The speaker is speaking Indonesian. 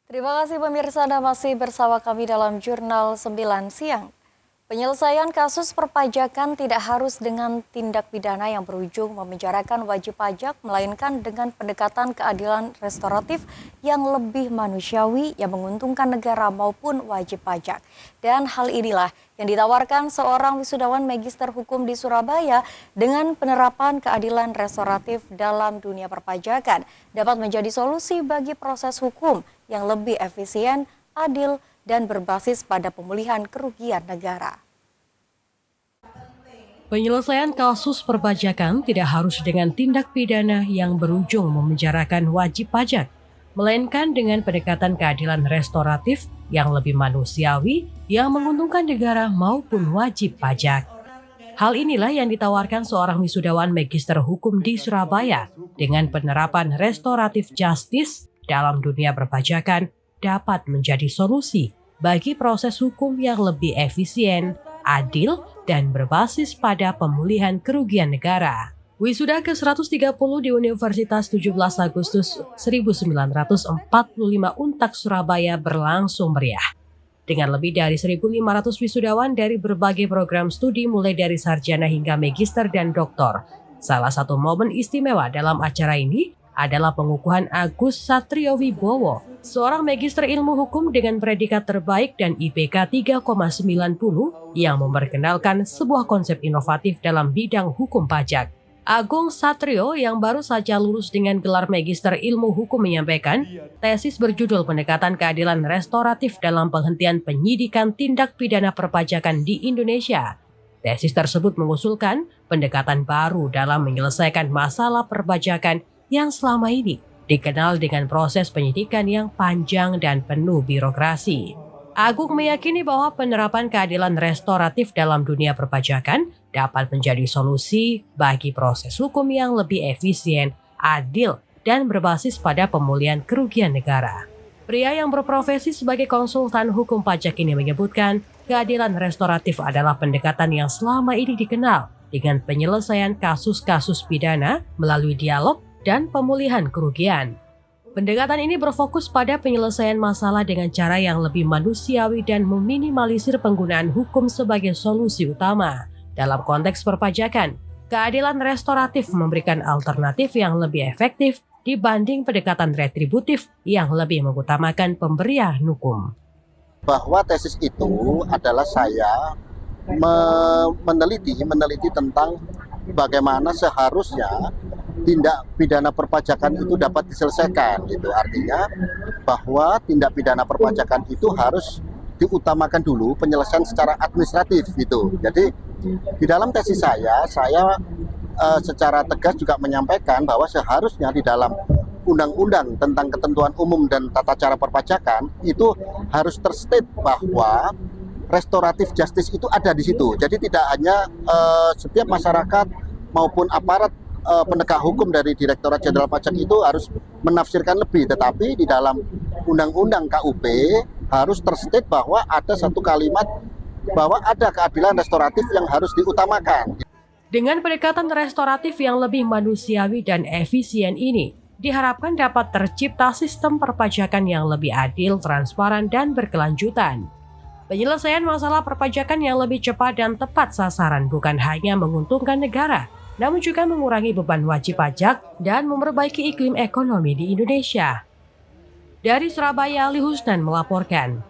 Terima kasih pemirsa Anda masih bersama kami dalam Jurnal 9 Siang. Penyelesaian kasus perpajakan tidak harus dengan tindak pidana yang berujung memenjarakan wajib pajak, melainkan dengan pendekatan keadilan restoratif yang lebih manusiawi yang menguntungkan negara maupun wajib pajak. Dan hal inilah yang ditawarkan seorang wisudawan Magister Hukum di Surabaya dengan penerapan keadilan restoratif dalam dunia perpajakan dapat menjadi solusi bagi proses hukum yang lebih efisien, adil, dan berbasis pada pemulihan kerugian negara. Penyelesaian kasus perpajakan tidak harus dengan tindak pidana yang berujung memenjarakan wajib pajak, melainkan dengan pendekatan keadilan restoratif yang lebih manusiawi yang menguntungkan negara maupun wajib pajak. Hal inilah yang ditawarkan seorang wisudawan Magister Hukum di Surabaya dengan penerapan restoratif justice dalam dunia perpajakan dapat menjadi solusi bagi proses hukum yang lebih efisien, adil, dan berbasis pada pemulihan kerugian negara. Wisuda ke-130 di Universitas 17 Agustus 1945 Untak Surabaya berlangsung meriah. Dengan lebih dari 1.500 wisudawan dari berbagai program studi mulai dari sarjana hingga magister dan doktor. Salah satu momen istimewa dalam acara ini adalah pengukuhan Agus Satrio Wibowo, seorang magister ilmu hukum dengan predikat terbaik dan IPK 3,90 yang memperkenalkan sebuah konsep inovatif dalam bidang hukum pajak. Agung Satrio yang baru saja lulus dengan gelar Magister Ilmu Hukum menyampaikan, tesis berjudul Pendekatan Keadilan Restoratif dalam Penghentian Penyidikan Tindak Pidana Perpajakan di Indonesia. Tesis tersebut mengusulkan pendekatan baru dalam menyelesaikan masalah perpajakan yang selama ini dikenal dengan proses penyidikan yang panjang dan penuh birokrasi. Agung meyakini bahwa penerapan keadilan restoratif dalam dunia perpajakan dapat menjadi solusi bagi proses hukum yang lebih efisien, adil, dan berbasis pada pemulihan kerugian negara. Pria yang berprofesi sebagai konsultan hukum pajak ini menyebutkan keadilan restoratif adalah pendekatan yang selama ini dikenal dengan penyelesaian kasus-kasus pidana melalui dialog dan pemulihan kerugian. Pendekatan ini berfokus pada penyelesaian masalah dengan cara yang lebih manusiawi dan meminimalisir penggunaan hukum sebagai solusi utama. Dalam konteks perpajakan, keadilan restoratif memberikan alternatif yang lebih efektif dibanding pendekatan retributif yang lebih mengutamakan pemberian hukum. Bahwa tesis itu adalah saya meneliti tentang bagaimana seharusnya tindak pidana perpajakan itu dapat diselesaikan gitu. Artinya bahwa tindak pidana perpajakan itu harus diutamakan dulu penyelesaian secara administratif gitu. Jadi di dalam tesis saya secara tegas juga menyampaikan bahwa seharusnya di dalam undang-undang tentang ketentuan umum dan tata cara perpajakan itu harus terstate bahwa restoratif justice itu ada di situ. Jadi tidak hanya setiap masyarakat maupun aparat penegak hukum dari Direktorat Jenderal Pajak itu harus menafsirkan lebih, tetapi di dalam Undang-Undang KUP harus terstate bahwa ada satu kalimat bahwa ada keadilan restoratif yang harus diutamakan. Dengan pendekatan restoratif yang lebih manusiawi dan efisien ini, diharapkan dapat tercipta sistem perpajakan yang lebih adil, transparan, dan berkelanjutan. Penyelesaian masalah perpajakan yang lebih cepat dan tepat sasaran bukan hanya menguntungkan negara, namun juga mengurangi beban wajib pajak dan memperbaiki iklim ekonomi di Indonesia. Dari Surabaya, Ali Husnan melaporkan.